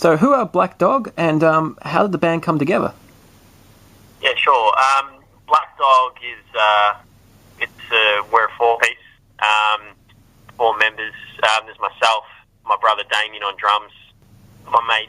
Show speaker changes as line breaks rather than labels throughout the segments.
So who are Black Dog, and how did the band come together?
Yeah, sure. Black Dog is we're a four-piece, 4 members. There's myself, my brother Damien on drums, my mate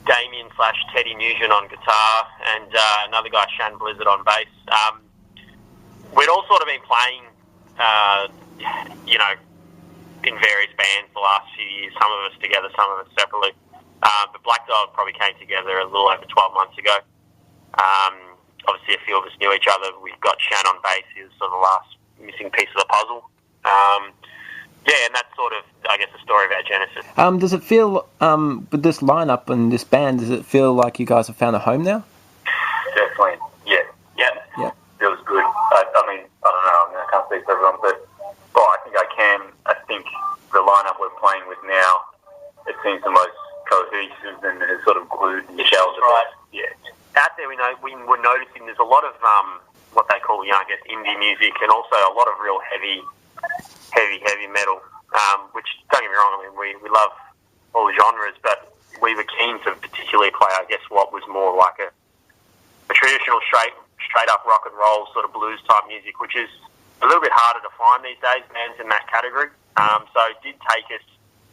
Damien/Teddy Nugent on guitar, and another guy, Shan Blizzard, on bass. We'd all sort of been playing, in various bands the last few years, some of us together, some of us separately. But Black Dog probably came together a little over 12 months ago. Obviously, a few of us knew each other. We've got Shan on bass, who's sort of the last missing piece of the puzzle. And that's sort of, I guess, the story of our genesis.
Does it feel, with this lineup and this band, does it feel like you guys have found a home now?
Definitely, yeah. Feels good. I mean, I don't know, I can't speak for everyone, but I think I can. I think the lineup we're playing with now, it seems the most cohesive and has sort of glued the shells.
Right.
Yeah.
Out there, we were noticing there's a lot of what they call, I guess, indie music, and also a lot of real heavy metal. Which, don't get me wrong, I mean, we love all the genres, but we were keen to particularly play, I guess, what was more like a traditional straight up rock and roll sort of blues type music, which is a little bit harder to find these days, bands in that category. So it did take us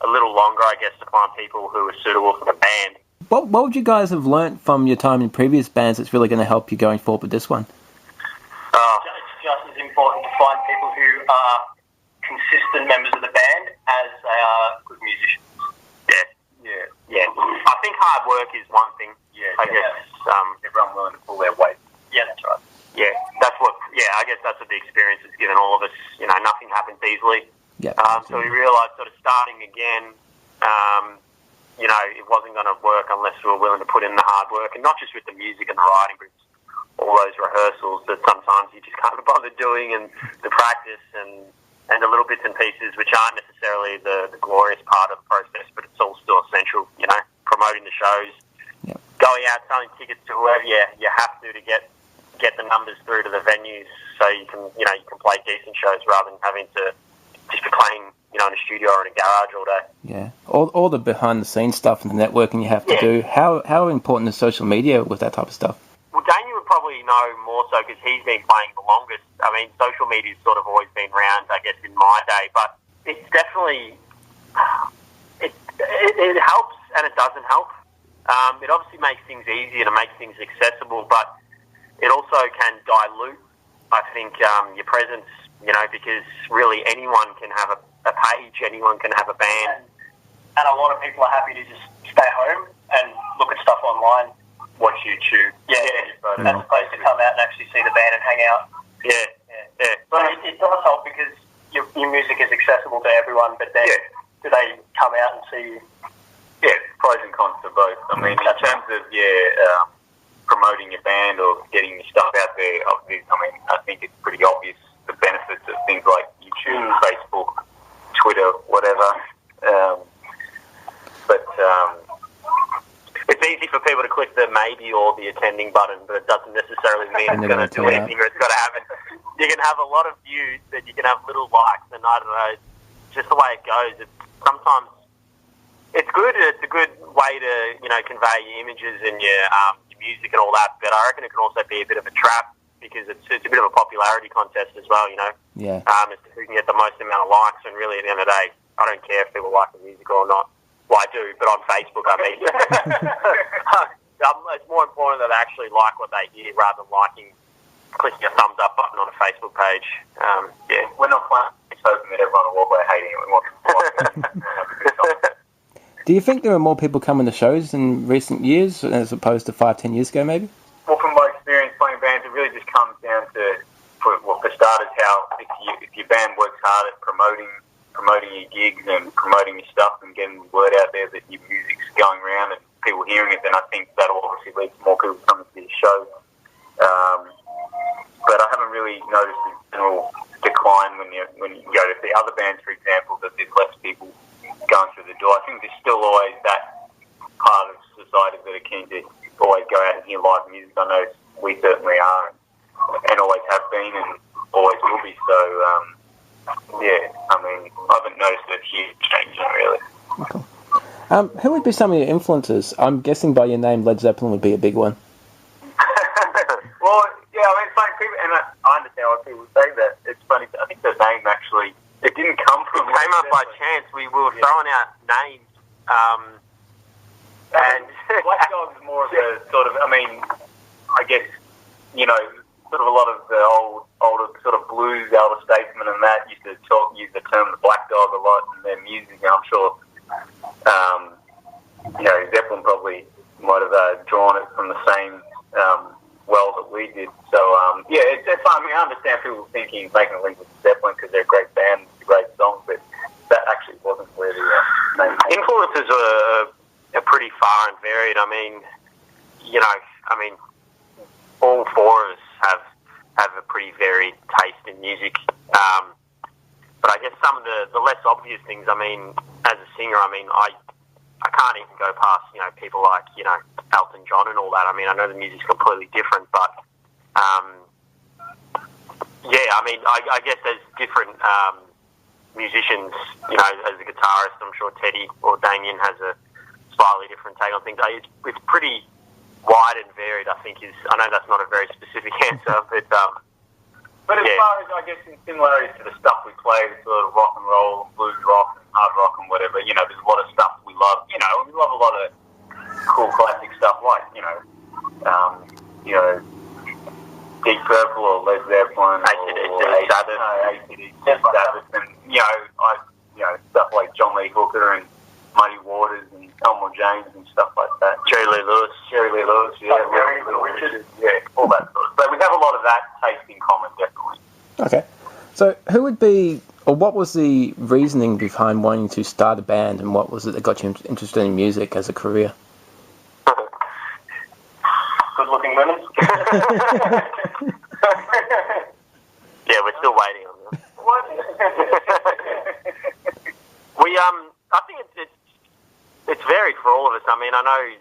a little longer, I guess, to find people who were suitable for the band.
What would you guys have learnt from your time in previous bands that's really going to help you going forward with this one?
It's just as important to find people who are consistent members of the band as they are good musicians.
Yeah. I think hard work is one thing. I guess
everyone willing to pull their weight.
Yeah, that's right.
Yeah, I guess that's what the experience has given all of us. Nothing happens easily.
Yeah.
So we realised sort of starting again, it wasn't going to work unless we were willing to put in the hard work, and not just with the music and the writing, but all those rehearsals that sometimes you just can't bother doing, and the practice and the little bits and pieces, which aren't necessarily the glorious part of the process, but it's all still essential, promoting the shows, going out, selling tickets to whoever you have to get the numbers through to the venues so you can play decent shows rather than having to just be playing, in a studio or in a garage all day.
Yeah. All the behind-the-scenes stuff and the networking you have to do. How important is social media with that type of stuff?
Well, Damien would probably know more so because he's been playing the longest. I mean, social media's sort of always been around, I guess, in my day, but it's definitely, it helps and it doesn't help. It obviously makes things easier to make things accessible, but it also can dilute, I think, your presence, because really anyone can have a page, anyone can have a band.
And a lot of people are happy to just stay home and look at stuff online.
Watch YouTube.
As opposed to come out and actually see the band and hang out.
Yeah.
But it does help because your music is accessible to everyone, but then do they come out and see you?
Yeah, pros and cons to both. I mean, in terms of, promoting your band or getting your stuff out there, I think it's pretty obvious the benefits of things like YouTube, Facebook, Twitter, whatever. But
it's easy for people to click the maybe or the attending button, but it doesn't necessarily mean it's going to do anything or it's got to happen. You can have a lot of views, but you can have little likes, and I don't know, it's just the way it goes. Sometimes it's good. It's a good way to convey your images and your music and all that. But I reckon it can also be a bit of a trap because it's a bit of a popularity contest as well.
Yeah.
As to who can get the most amount of likes, and really at the end of the day, I don't care if people like the music or not. Well, I do, but on Facebook, I mean, it's more important that they actually like what they hear rather than clicking a thumbs up button on a Facebook page.
We're not hoping that everyone will walk away hating it. We want to
Do you think there are more people coming to shows in recent years as opposed to 5-10 years ago, maybe?
Well, from my experience playing bands, it really just comes down to, for starters, how if your band works hard at promoting your gigs and promoting your stuff and getting the word out there that your music's going around and people hearing it, then I think that'll obviously lead to more people coming to your shows. But I haven't really noticed a general decline when you go to see other bands, for example, that there's less people going through the door. I think there's still always that part of society that are keen to always go out and hear live music. I know we certainly are and always have been and always will be. So, I haven't noticed a huge change, really.
Okay. Who would be some of your influences? I'm guessing by your name, Led Zeppelin would be a big one.
Well, yeah, I mean, it's like people, and I understand why people say that. It's funny. I think the name actually, it didn't come from.
It came up by chance. We were throwing out names, and
Black Dog's more of a sort of. I mean, I guess sort of a lot of the older sort of blues, elder statesmen, and that used to use the term the Black Dog a lot in their music. And I'm sure, Zeppelin probably might have drawn it from the same. Well that we did. So, it's I mean, I understand people thinking, making a link with Zeppelin because they're a great band, it's a great song, but that actually wasn't where the name came.
Influences are pretty far and varied. I mean, all four of us have a pretty varied taste in music. But I guess some of the less obvious things, I mean, as a singer, I can't even go past, people like, Elton John and all that. I mean, I know the music's completely different, but, I guess there's different musicians, as a guitarist, I'm sure Teddy or Damien has a slightly different take on things. It's pretty wide and varied, I think, I know that's not a very specific answer, but
as far as, I guess, in similarities to the stuff we play, the sort of rock and roll, blues rock, and hard rock and whatever, there's a lot of stuff we love. We love a lot of cool classic stuff like, Deep Purple or Led Zeppelin
AEST,
Sabbath, and, stuff like John Lee Hooker and Muddy Waters and Elmore James and stuff like that.
Jerry Lee Lewis,
Richard, all that sort of stuff. We have a lot of that taste in common, definitely.
Okay. So who would be, or what was the reasoning behind wanting to start a band, and what was it that got you interested in music as a career?
Good-looking women.
Yeah, we're still waiting on them.
What?
I think it's varied for all of us. I mean, I know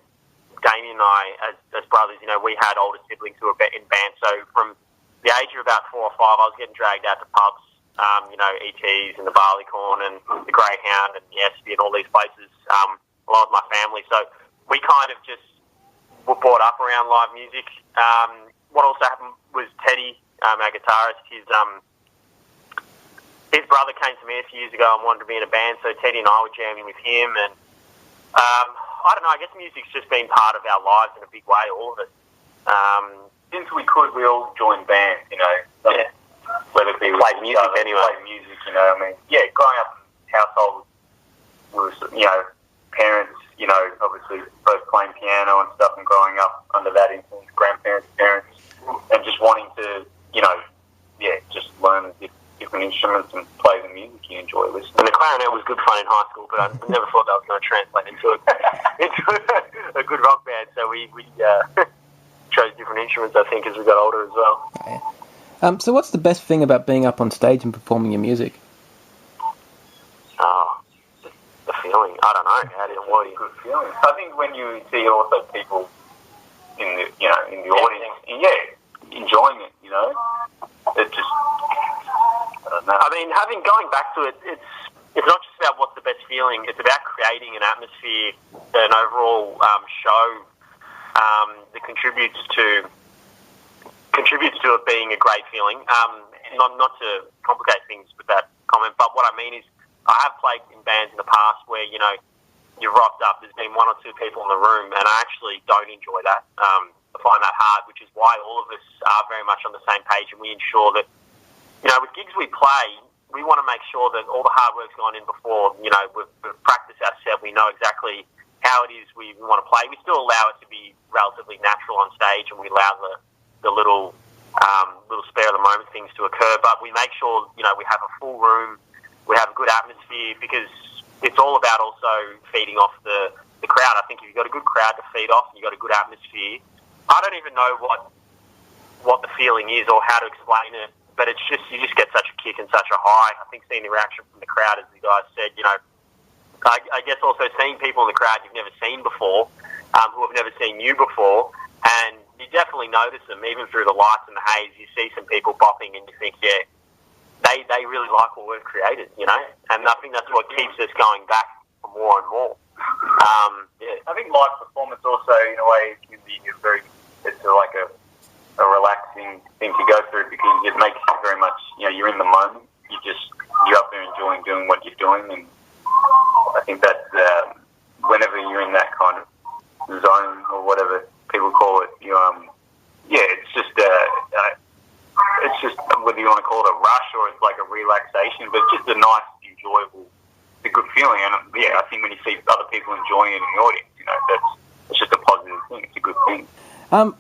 Damien and I, as brothers, we had older siblings who were in bands. So from the age of about 4 or 5, I was getting dragged out to pubs, ETs and the Barleycorn and the Greyhound and the AEST and all these places, along with my family. So we kind of just were brought up around live music. What also happened was Teddy, our guitarist, his brother came to me a few years ago and wanted to be in a band, so Teddy and I were jamming with him, and I don't know, I guess music's just been part of our lives in a big way, all of it.
Since we could, we all joined bands, whether it be
play music anyway.
Growing up in household was, parents, obviously both playing piano and stuff and growing up under that influence, grandparents, parents, and just wanting to, just learn different instruments and play the music you enjoy listening.
And the clarinet was good fun in high school, but I never thought that was going to translate into a good rock band, so we chose different instruments, I think, as we got older as well.
Okay. So what's the best thing about being up on stage and performing your music?
Oh, the feeling. I don't know. What do you...
Good feeling. I think when you see also people in the audience, enjoying it, it just, I don't know.
I mean, going back to it, it's not just about what's the best feeling. It's about creating an atmosphere, an overall show that contributes to it being a great feeling. Not to complicate things with that comment, but what I mean is I have played in bands in the past where, you've rocked up, there's been 1 or 2 people in the room, and I actually don't enjoy that. I find that hard, which is why all of us are very much on the same page, and we ensure that, with gigs we play, we want to make sure that all the hard work's gone in before, we've practiced ourselves, we know exactly how it is we want to play. We still allow it to be relatively natural on stage, and we allow the little spare of the moment things to occur, but we make sure, we have a full room, we have a good atmosphere, because it's all about also feeding off the crowd. I think if you've got a good crowd to feed off, you've got a good atmosphere. I don't even know what the feeling is or how to explain it, but it's just, you just get such a kick and such a high. I think seeing the reaction from the crowd, as the guys said, I guess also seeing people in the crowd you've never seen before, who have never seen you before, and you definitely notice them, even through the lights and the haze. You see some people bopping and you think, they really like what we've created, and I think that's what keeps us going back for more and more.
I think live performance also, in a way, can be it's like a relaxing thing to go through because it makes you very much, you're in the moment. You're up there enjoying doing what you're doing, and I think that's whenever you're in that kind of zone or whatever people call it, it's just whether you want to call it a rush or it's like a relaxation, but just a nice, enjoyable, it's a good feeling. And I think when you see other people enjoying it in the audience, it's just a positive thing. It's a good thing.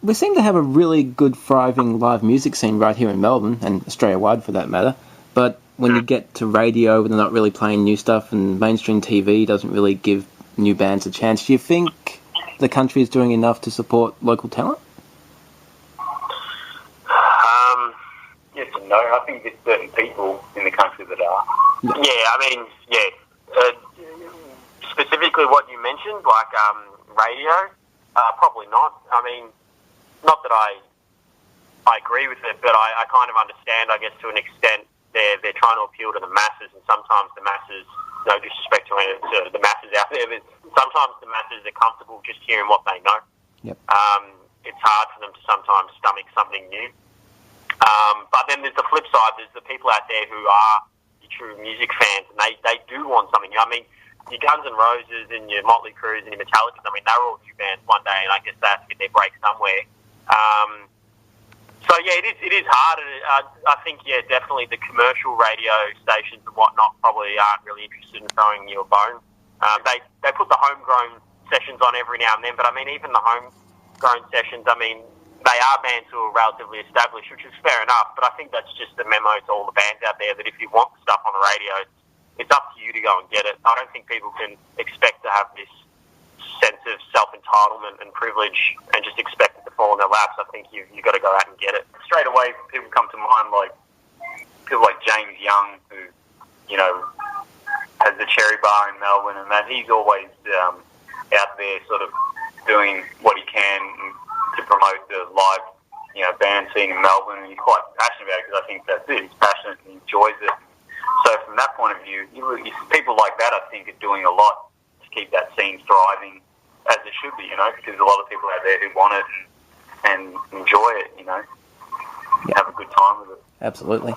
We seem to have a really good, thriving live music scene right here in Melbourne, and Australia-wide for that matter. But when you get to radio, they're not really playing new stuff, and mainstream TV doesn't really give new bands a chance. Do you think the country is doing enough to support local talent?
Yes and no. I think there's certain people in the country that are.
Specifically what you mentioned, like radio, probably not. I mean, not that I agree with it, but I kind of understand, I guess, to an extent, they're trying to appeal to the masses, and sometimes the masses, no disrespect to the masses out there, but sometimes the masses are comfortable just hearing what they know.
Yep.
It's hard for them to sometimes stomach something new. But then there's the flip side. There's the people out there who are your true music fans, and they do want something new. I mean, your Guns N' Roses and your Motley Crues and your Metallicas, I mean, they were all new bands one day, and I guess they have to get their break somewhere. It is hard. I think, definitely the commercial radio stations and whatnot probably aren't really interested in throwing you a bone. They put the homegrown sessions on every now and then, but I mean, even the homegrown sessions, I mean, they are bands who are relatively established, which is fair enough, but I think that's just a memo to all the bands out there that if you want the stuff on the radio, it's up to you to go and get it. I don't think people can expect to have this sense of self-entitlement and privilege and just expect it to fall in their laps. I think you've got to go out and get it.
Straight away, people come to mind, like people like James Young, who, has the Cherry Bar in Melbourne, and that he's always out there sort of doing what he can to promote the live, band scene in Melbourne, and he's quite passionate about it because I think that's it. He's passionate and he enjoys it. So from that point of view, people like that, I think, are doing a lot to keep that scene thriving as it should be, because a lot of people out there who want it and enjoy it, have a good time with it.
Absolutely.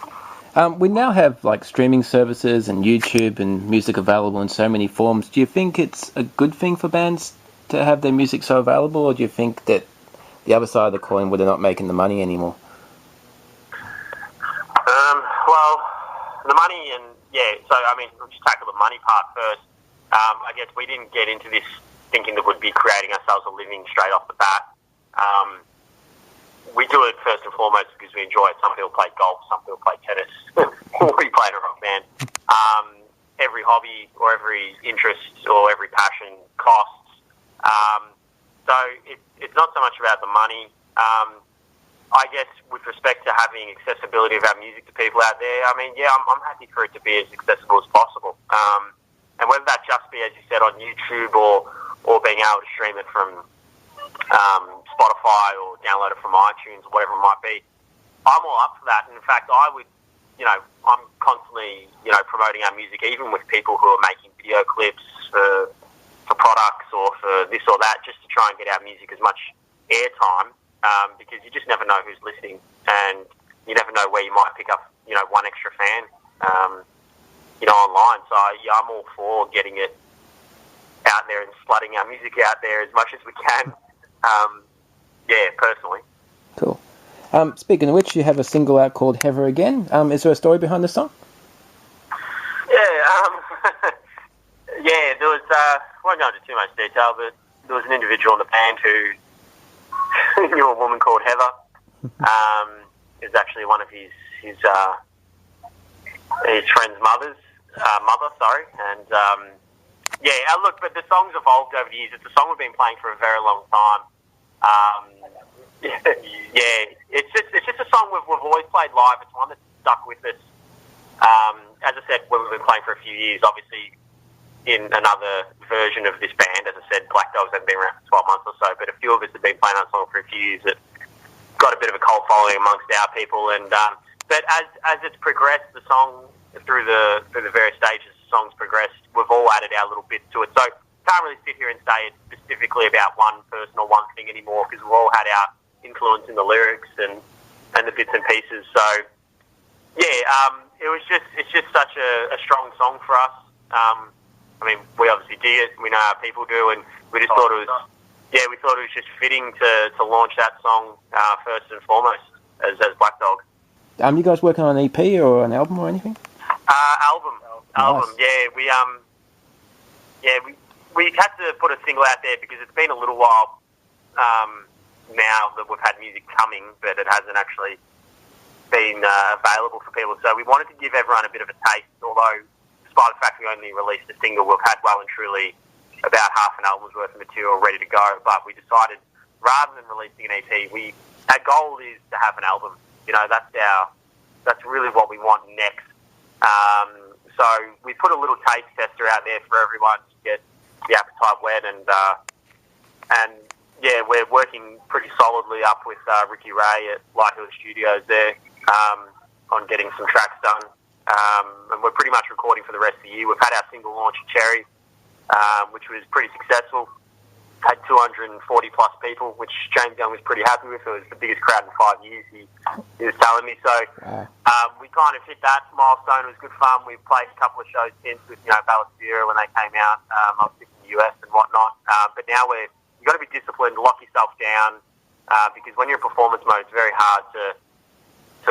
We now have like streaming services and YouTube and music available in so many forms. Do you think it's a good thing for bands to have their music so available, or do you think that the other side of the coin where they're not making the money anymore?
The money we'll just tackle the money part first. I guess we didn't get into this thinking that we'd be creating ourselves a living straight off the bat. We do it first and foremost because we enjoy it. Some people play golf, some people play tennis. We play in a rock band. Every hobby or every interest or every passion costs. So it's not so much about the money. I guess with respect to having accessibility of our music to people out there, I mean, I'm happy for it to be as accessible as possible. And whether that just be, as you said, on YouTube or being able to stream it from Spotify or download it from iTunes or whatever it might be, I'm all up for that. And in fact, I would, I'm constantly, promoting our music, even with people who are making video clips for products or for this or that, just to try and get our music as much airtime. Because you just never know who's listening, and you never know where you might pick up, one extra fan, online. So I'm all for getting it out there and flooding our music out there as much as we can. Personally.
Cool. Speaking of which, you have a single out called Heather Again. Is there a story behind the song?
There was, I won't go into too much detail, but there was an individual in the band who knew a woman called Heather. Is actually one of his friend's mother. And look, but the song's evolved over the years. It's a song we've been playing for a very long time. It's just a song we've always played live. It's one that's stuck with us. As I said, we've been playing for a few years. Obviously, in another version of this band, as I said, Black Dogs haven't been around for 12 months or so, but a few of us have been playing that song for a few years. It got a bit of a cult following amongst our people, and but as it's progressed, the song through the various stages, the song's progressed. We've all added our little bits to it. So can't really sit here and say it's specifically about one person or one thing anymore, because we've all had our influence in the lyrics and the bits and pieces. So, yeah, it's just such a strong song for us. I mean, we obviously dig it. We know how people do, and we just thought it was just fitting to launch that song first and foremost as Black Dog.
You guys working on an EP or an album or anything?
Album.
Nice.
Yeah, we had to put a single out there because it's been a little while now that we've had music coming, but it hasn't actually been available for people. So we wanted to give everyone a bit of a taste, although despite the fact we only released a single, we've had well and truly about half an album's worth of material ready to go. But we decided, rather than releasing an EP, our goal is to have an album. You know, that's really what we want next. So we put a little taste tester out there for everyone to get the appetite wet, and yeah, we're working pretty solidly up with Ricky Ray at Light Hill Studios there on getting some tracks done, and we're pretty much recording for the rest of the year. We've had our single launch at Cherry, which was pretty successful. Had 240 plus people, which James Young was pretty happy with. It was the biggest crowd in 5 years, he was telling me. So we kind of hit that milestone. It was good fun. We played a couple of shows since with, Ballastera when they came out. Obviously from the US and whatnot. But now you've got to be disciplined, lock yourself down, because when you're in performance mode, it's very hard to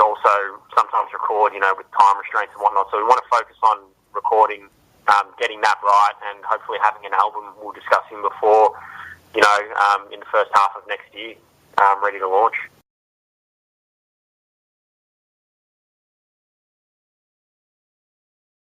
also sometimes record, with time restraints and whatnot. So we want to focus on recording, getting that right, and hopefully having an album we'll discuss before, in the first half of next year, ready to launch.